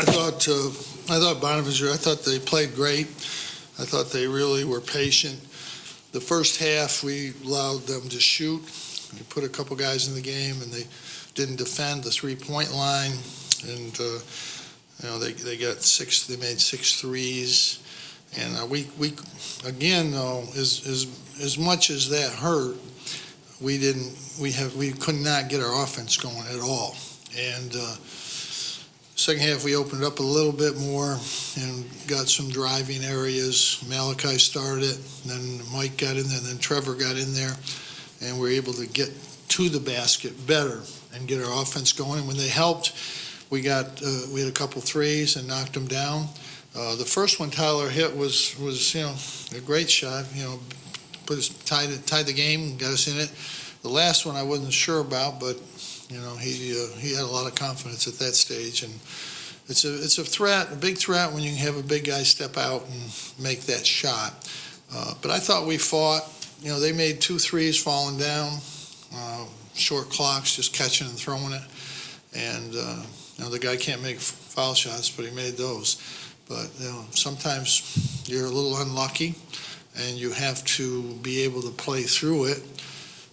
I thought Bonaventure, I thought they played great. I thought they really were patient. The first half, we allowed them to shoot. We put a couple guys in the game, and they didn't defend the three-point line. And they got six. They made 6 threes. And we again though, as much as that hurt, we could not get our offense going at all. And second half, we opened up a little bit more and got some driving areas. Malachi started it, and then Mike got in there, and then Trevor got in there, and we were able to get to the basket better and get our offense going. And when they helped, we had a couple threes and knocked them down. The first one Tyler hit was a great shot. Tied the game, got us in it. The last one I wasn't sure about, but he had a lot of confidence at that stage, and it's a threat, a big threat when you can have a big guy step out and make that shot. But I thought we fought. They made 2 threes falling down, short clocks, just catching and throwing it, and the guy can't make foul shots, but he made those. But sometimes you're a little unlucky, and you have to be able to play through it.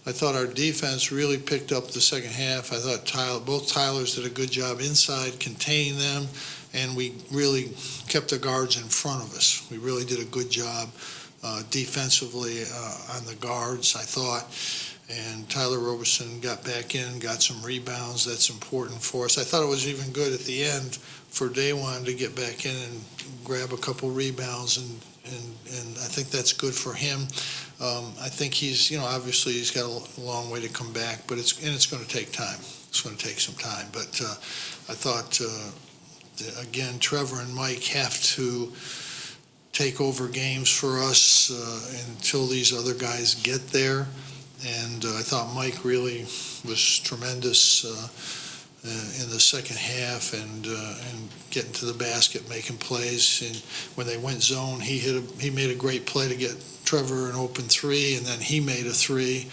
I thought our defense really picked up the second half. I thought both Tylers did a good job inside, containing them, and we really kept the guards in front of us. We really did a good job defensively on the guards, I thought. And Tyler Roberson got back in, got some rebounds. That's important for us. I thought it was even good at the end for Daewon to get back in and grab a couple rebounds, and I think that's good for him. I think he's, obviously he's got a long way to come back, but it's going to take time. It's going to take some time. But I thought, again, Trevor and Mike have to take over games for us until these other guys get there. And I thought Mike really was tremendous in the second half and getting to the basket, making plays. And when they went zone, he made a great play to get Trevor an open 3, and then he made a 3.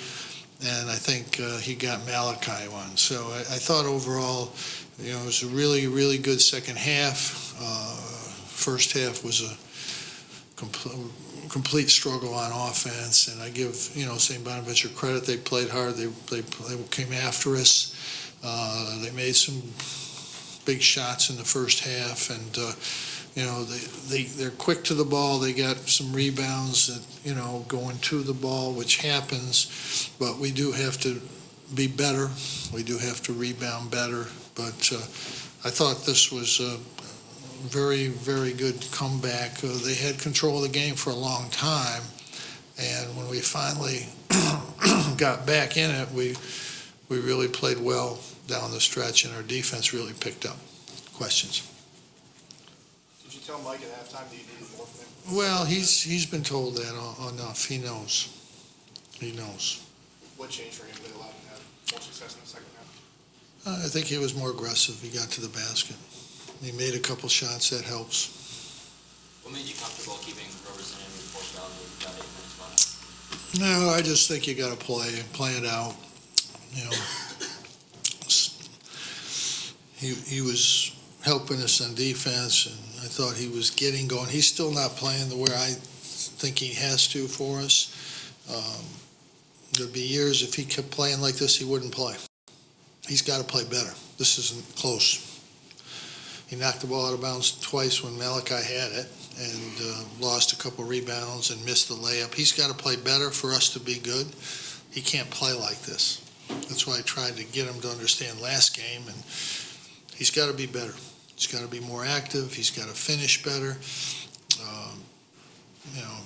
And I think he got Malachi one. So I thought overall, it was a really, really good second half. First half was a complete struggle on offense, and I give St. Bonaventure credit. They played hard. They came after us. They made some big shots in the first half, and they're quick to the ball. They got some rebounds that going to the ball, which happens, but we do have to be better. We do have to rebound better. But I thought this was a very, very good comeback. They had control of the game for a long time, and when we finally got back in it, we really played well down the stretch, and our defense really picked up. Questions? Did you tell Mike at halftime that you needed more from him? Well, he's been told that enough. He knows. What changed for him that allowed him to have more success in the second half? I think he was more aggressive. He got to the basket. He made a couple shots. That helps. What made you comfortable keeping Roberson in with 4 fouls with about 8 minutes left? No, I just think you got to play it out. He was helping us on defense, and I thought he was getting going. He's still not playing the way I think he has to for us. There'd be years if he kept playing like this, he wouldn't play. He's got to play better. This isn't close. He knocked the ball out of bounds twice when Malachi had it, and lost a couple rebounds and missed the layup. He's got to play better for us to be good. He can't play like this. That's why I tried to get him to understand last game, and he's got to be better. He's got to be more active. He's got to finish better.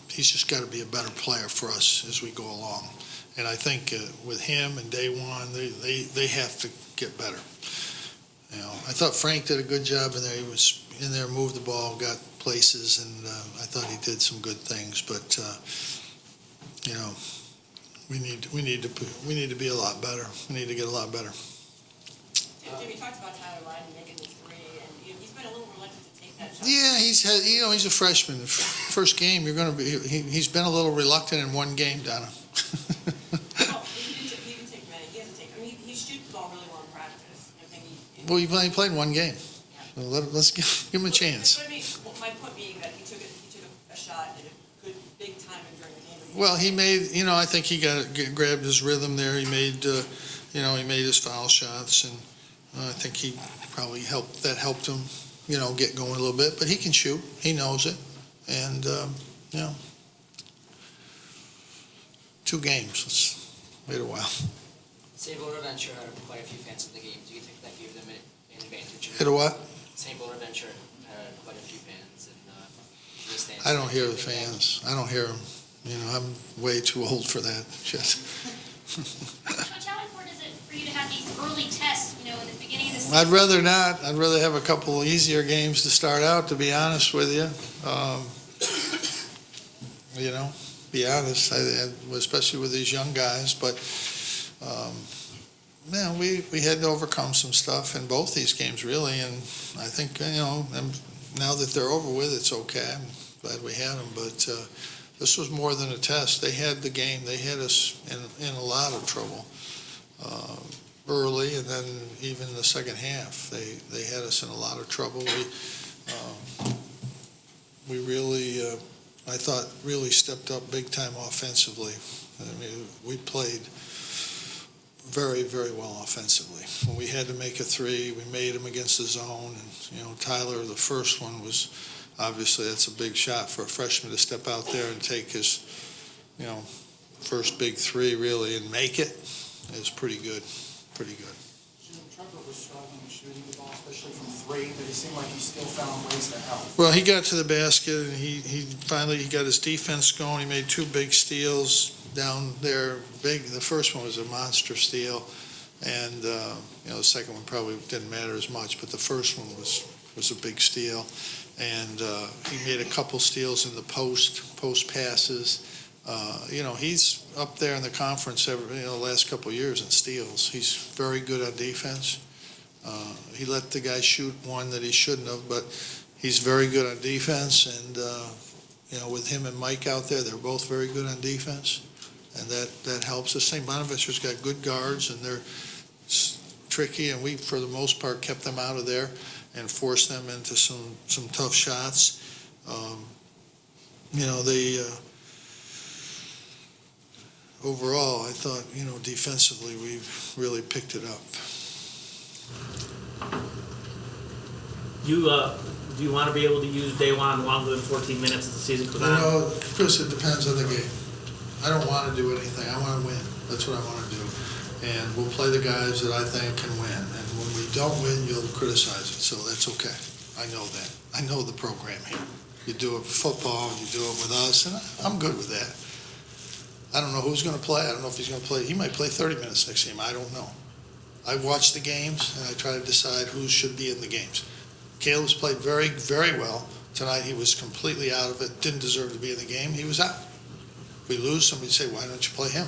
He's just got to be a better player for us as we go along. And I think with him and Daewon, they have to get better. I thought Frank did a good job in there. He was in there, moved the ball, got places, and I thought he did some good things. But we need to be a lot better. We need to get a lot better. Jim, you talked about Tyler Lydon making the 3, and he's been a little reluctant to take that shot. Yeah, he's a freshman. First game, he's been a little reluctant in one game, Donna. He didn't take many. He hasn't taken. He shoots the ball really well in practice. I think Well, he played one game. Yeah. So let's give him a chance. But I mean, my point being that he took a shot at a good, big time during the game. Well, he made, I think he grabbed his rhythm there. He made, he made his foul shots, and I think he probably helped him, get going a little bit. But he can shoot. He knows it. And, 2 games. Let's wait a while. St. Bonaventure had quite a few fans in the game. Do you think that gave them an advantage? Hit a what? St. Bonaventure had quite a few fans in the stands. I don't hear the fans. I don't hear them. I'm way too old for that shit. Coach, how important is it for you to have these early tests, at the beginning of the season? I'd rather not. I'd rather have a couple of easier games to start out, to be honest with you. Be honest, especially with these young guys. But, we had to overcome some stuff in both these games, really. And I think, now that they're over with, it's okay. I'm glad we had them. But this was more than a test. They had the game. They had us in a lot of trouble early, and then even the second half, they had us in a lot of trouble. We really, I thought, really stepped up big time offensively. I mean, we played very, very well offensively. When we had to make a 3, we made them against the zone. And, Tyler, the first one was, obviously, that's a big shot for a freshman to step out there and take his, first big 3, really, and make it. It was pretty good. Pretty good. Trevor was struggling shooting the ball, especially from 3, but it seemed like he still found ways to help. Well, he got to the basket, and he finally got his defense going. He made 2 big steals down there. Big. The first one was a monster steal, and the second one probably didn't matter as much, but the first one was a big steal. And he made a couple steals in the post passes. He's up there in the conference the last couple of years in steals. He's very good on defense. He let the guy shoot one that he shouldn't have, but he's very good on defense. And, with him and Mike out there, they're both very good on defense. And that helps us. St. Bonaventure's got good guards, and they're tricky, and we, for the most part, kept them out of there and forced them into some tough shots. Overall, I thought, defensively, we really picked it up. Do you want to be able to use Daewon longer than 14 minutes as the season goes on? Chris, it depends on the game. I don't want to do anything. I want to win. That's what I want to do. And we'll play the guys that I think can win. And when we don't win, you'll criticize it. So that's okay. I know that. I know the program here. You do it with football, you do it with us, and I'm good with that. I don't know who's going to play. I don't know if he's going to play. He might play 30 minutes next game. I don't know. I watch the games, and I try to decide who should be in the games. Caleb's played very, very well. Tonight he was completely out of it, didn't deserve to be in the game. He was out. If we lose, somebody say, why don't you play him?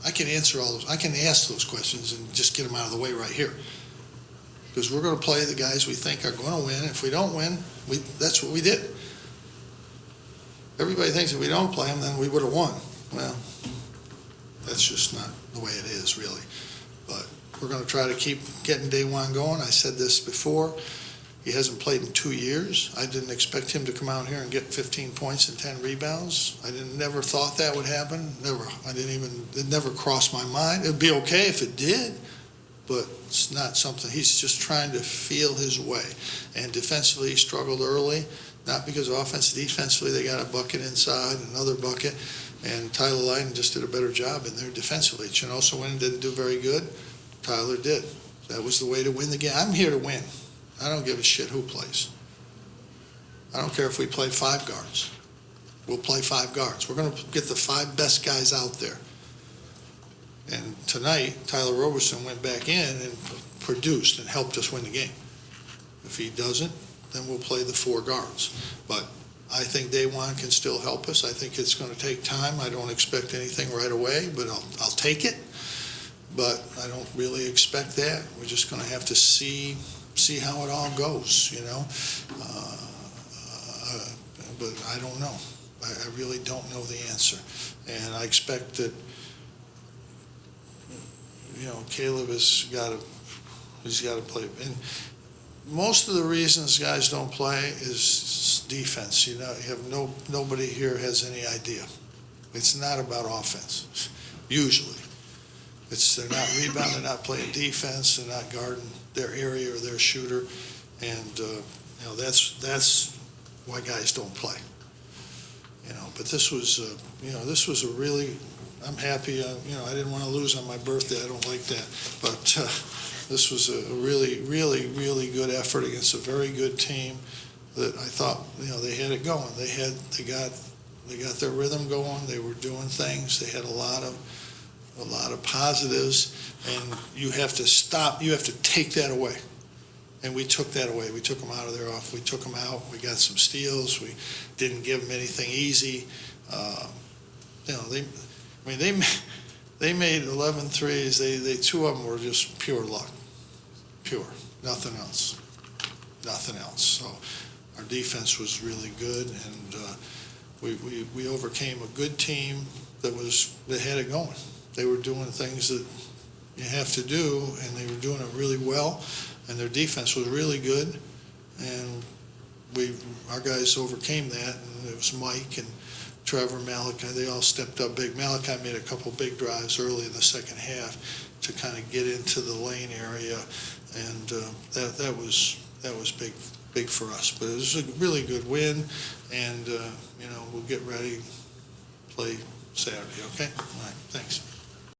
I can answer all those. I can ask those questions and just get them out of the way right here. Because we're going to play the guys we think are going to win. If we don't win, that's what we did. Everybody thinks if we don't play them, then we would have won. Well, that's just not the way it is, really. But we're going to try to keep getting Daewon going. I said this before. He hasn't played in 2 years. I didn't expect him to come out here and get 15 points and 10 rebounds. I never thought that would happen. Never. It never crossed my mind. It'd be okay if it did, but it's not something. He's just trying to feel his way. And defensively, he struggled early, not because of offense. Defensively, they got a bucket inside, another bucket, and Tyler Lydon just did a better job in there defensively. Chinosa went and didn't do very good. Tyler did. That was the way to win the game. I'm here to win. I don't give a shit who plays. I don't care if we play 5 guards. We'll play 5 guards. We're going to get the 5 best guys out there. And tonight, Tyler Roberson went back in and produced and helped us win the game. If he doesn't, then we'll play the 4 guards. But I think Daewon can still help us. I think it's going to take time. I don't expect anything right away, but I'll take it. But I don't really expect that. We're just going to have to see how it all goes, but I don't know. I really don't know the answer. And I expect that, Caleb he's got to play. And most of the reasons guys don't play is defense. You know, you have nobody here has any idea. It's not about offense, usually. They're not rebounding, they're not playing defense, they're not guarding their area or their shooter, and that's why guys don't play. But this was a really. I'm happy. I didn't want to lose on my birthday. I don't like that, but this was a really, really, really good effort against a very good team that I thought they had it going. They got their rhythm going. They were doing things. They had a lot of positives, and you have to stop. You have to take that away, and we took that away. We took them out of their off. We took them out. We got some steals. We didn't give them anything easy. They made 11 threes. They two of them were just pure luck, pure, nothing else. So our defense was really good, and we overcame a good team that had it going. They were doing things that you have to do, and they were doing it really well, and their defense was really good, and our guys overcame that, and it was Mike and Trevor, Malachi, they all stepped up big. Malachi made a couple big drives early in the second half to kind of get into the lane area, and that was big for us. But it was a really good win, and we'll get ready to play Saturday. Okay, all right, thanks.